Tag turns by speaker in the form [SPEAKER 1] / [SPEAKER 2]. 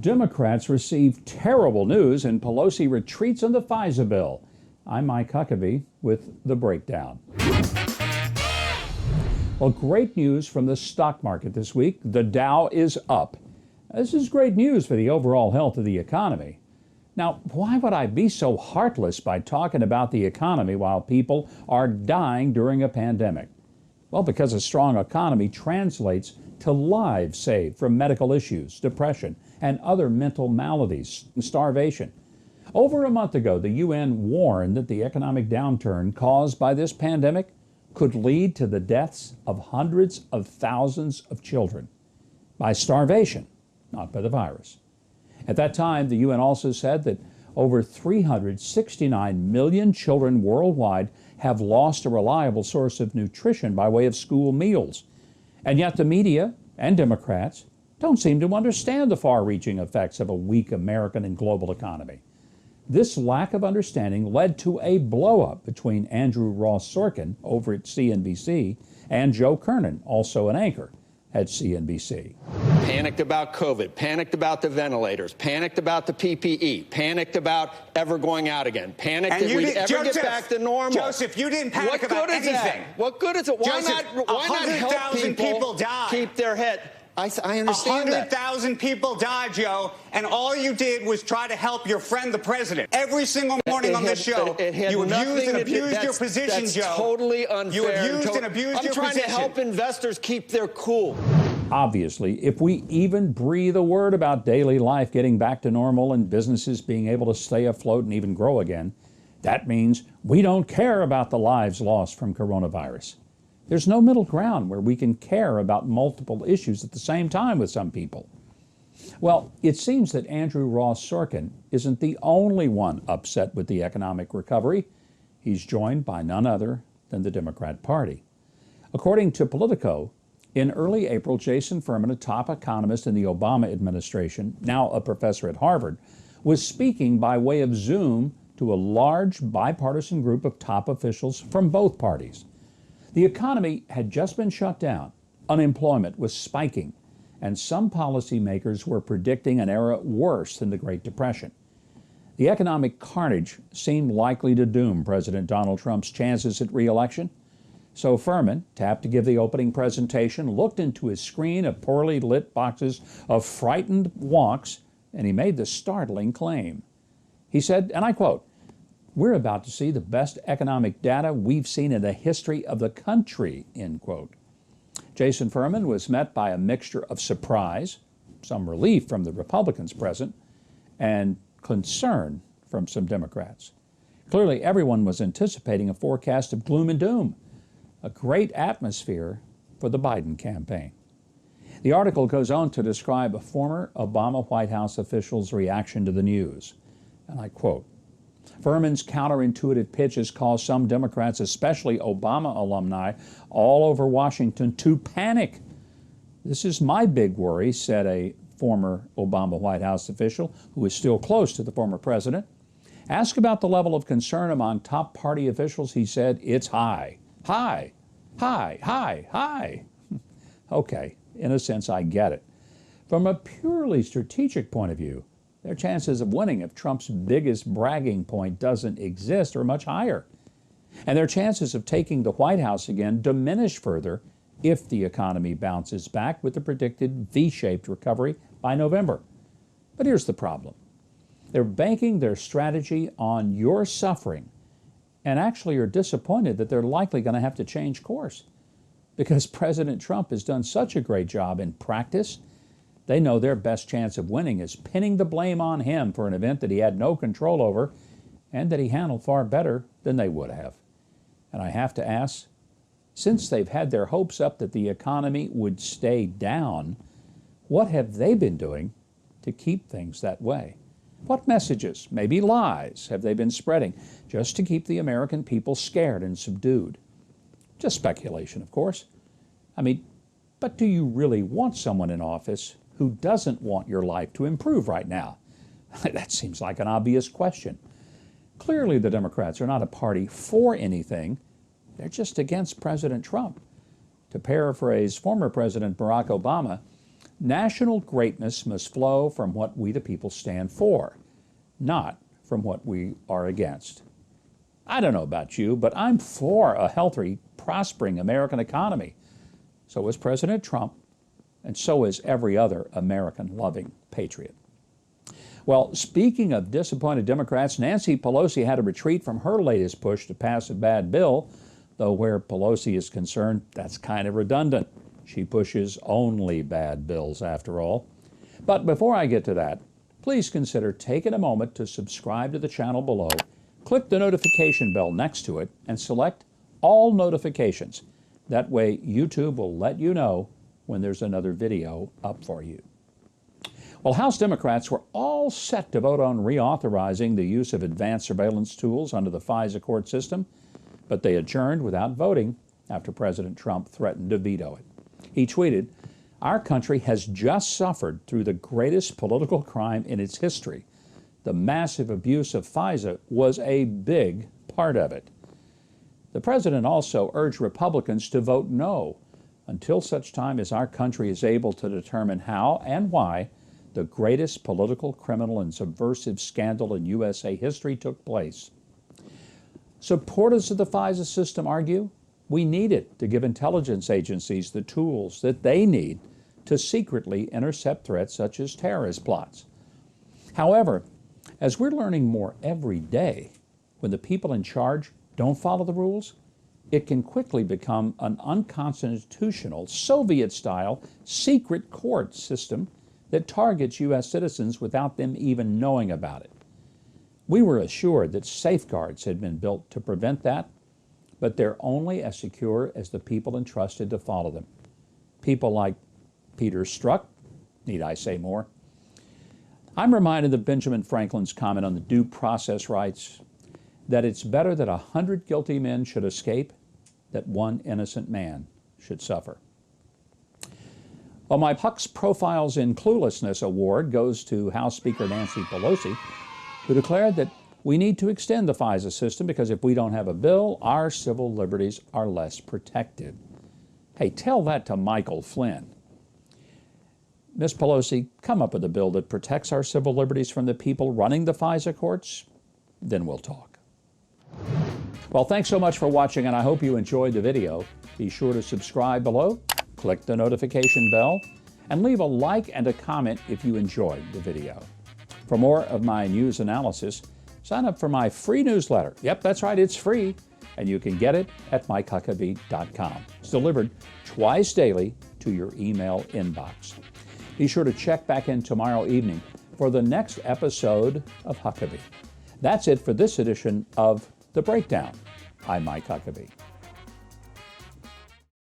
[SPEAKER 1] Democrats receive terrible news and Pelosi retreats on the FISA bill. I'm Mike Huckabee with the breakdown. Well, great news from the stock market this week. The Dow is up. This is great news for the overall health of the economy. Now, why would I be so heartless by talking about the economy while people are dying during a pandemic? Well, because a strong economy translates to lives saved from medical issues, depression, and other mental maladies, starvation. Over a month ago, the UN warned that the economic downturn caused by this pandemic could lead to the deaths of hundreds of thousands of children by starvation, not by the virus. At that time, the UN also said that over 369 million children worldwide have lost a reliable source of nutrition by way of school meals. And yet the media and Democrats don't seem to understand the far-reaching effects of a weak American and global economy. This lack of understanding led to a blow-up between Andrew Ross Sorkin over at CNBC and Joe Kernan, also an anchor at CNBC.
[SPEAKER 2] Panicked about COVID, panicked about the ventilators, panicked about the PPE, panicked about ever going out again, panicked that we'd ever get back to normal.
[SPEAKER 3] Joseph, you didn't panic about anything.
[SPEAKER 2] What good is it? Why not help people keep their head? I understand that.
[SPEAKER 3] 100,000 people died, Joe, and all you did was try to help your friend, the president. Every single morning on this show, you abused and abused your position, Joe.
[SPEAKER 2] That's totally unfair.
[SPEAKER 3] You abused and abused your position.
[SPEAKER 2] I'm trying to help investors keep their cool.
[SPEAKER 1] Obviously, if we even breathe a word about daily life getting back to normal and businesses being able to stay afloat and even grow again, that means we don't care about the lives lost from coronavirus. There's no middle ground where we can care about multiple issues at the same time with some people. Well, it seems that Andrew Ross Sorkin isn't the only one upset with the economic recovery. He's joined by none other than the Democrat Party. According to Politico, in early April, Jason Furman, a top economist in the Obama administration, now a professor at Harvard, was speaking by way of Zoom to a large bipartisan group of top officials from both parties. The economy had just been shut down, unemployment was spiking, and some policymakers were predicting an era worse than the Great Depression. The economic carnage seemed likely to doom President Donald Trump's chances at re-election. So Furman, tapped to give the opening presentation, looked into his screen of poorly lit boxes of frightened wonks, and he made the startling claim. He said, and I quote, "We're about to see the best economic data we've seen in the history of the country," end quote. Jason Furman was met by a mixture of surprise, some relief from the Republicans present, and concern from some Democrats. Clearly, everyone was anticipating a forecast of gloom and doom, a great atmosphere for the Biden campaign. The article goes on to describe a former Obama White House official's reaction to the news, and I quote, "Furman's counterintuitive pitch has caused some Democrats, especially Obama alumni, all over Washington to panic. This is my big worry," said a former Obama White House official who is still close to the former president. Asked about the level of concern among top party officials, he said, "It's high, high, high, high, high." Okay, in a sense, I get it. From a purely strategic point of view, their chances of winning if Trump's biggest bragging point doesn't exist are much higher. And their chances of taking the White House again diminish further if the economy bounces back with the predicted V-shaped recovery by November. But here's the problem. They're banking their strategy on your suffering and actually are disappointed that they're likely going to have to change course. Because President Trump has done such a great job in practice, they know their best chance of winning is pinning the blame on him for an event that he had no control over and that he handled far better than they would have. And I have to ask, since they've had their hopes up that the economy would stay down, what have they been doing to keep things that way? What messages, maybe lies, have they been spreading just to keep the American people scared and subdued? Just speculation, of course. I mean, but do you really want someone in office who doesn't want your life to improve right now? That seems like an obvious question. Clearly, the Democrats are not a party for anything. They're just against President Trump. To paraphrase former President Barack Obama, National greatness must flow from what we the people stand for, not from what we are against. I don't know about you, but I'm for a healthy, prospering American economy. So is President Trump, and so is every other American-loving patriot. Well, speaking of disappointed Democrats, Nancy Pelosi had to retreat from her latest push to pass a bad bill, though where Pelosi is concerned, that's kind of redundant. She pushes only bad bills, after all. But before I get to that, please consider taking a moment to subscribe to the channel below, click the notification bell next to it, and select all notifications. That way, YouTube will let you know when there's another video up for you. Well, House Democrats were all set to vote on reauthorizing the use of advanced surveillance tools under the FISA court system, but they adjourned without voting after President Trump threatened to veto it. He tweeted, "Our country has just suffered through the greatest political crime in its history. The massive abuse of FISA was a big part of it." The president also urged Republicans to vote no until such time as our country is able to determine how and why the greatest political, criminal, and subversive scandal in USA history took place. Supporters of the FISA system argue we need it to give intelligence agencies the tools that they need to secretly intercept threats such as terrorist plots. However, as we're learning more every day, when the people in charge don't follow the rules, it can quickly become an unconstitutional, Soviet-style secret court system that targets U.S. citizens without them even knowing about it. We were assured that safeguards had been built to prevent that, but they're only as secure as the people entrusted to follow them. People like Peter Strzok, need I say more? I'm reminded of Benjamin Franklin's comment on the due process rights, that it's better that 100 guilty men should escape than one innocent man should suffer. Well, my Huck's Profiles in Cluelessness award goes to House Speaker Nancy Pelosi, who declared that we need to extend the FISA system because if we don't have a bill, our civil liberties are less protected. Hey, tell that to Michael Flynn. Ms. Pelosi, come up with a bill that protects our civil liberties from the people running the FISA courts, then we'll talk. Well, thanks so much for watching, and I hope you enjoyed the video. Be sure to subscribe below, click the notification bell, and leave a like and a comment if you enjoyed the video. For more of my news analysis, sign up for my free newsletter. Yep, that's right, it's free, and you can get it at MikeHuckabee.com. It's delivered twice daily to your email inbox. Be sure to check back in tomorrow evening for the next episode of Huckabee. That's it for this edition of The Breakdown. I'm Mike Huckabee.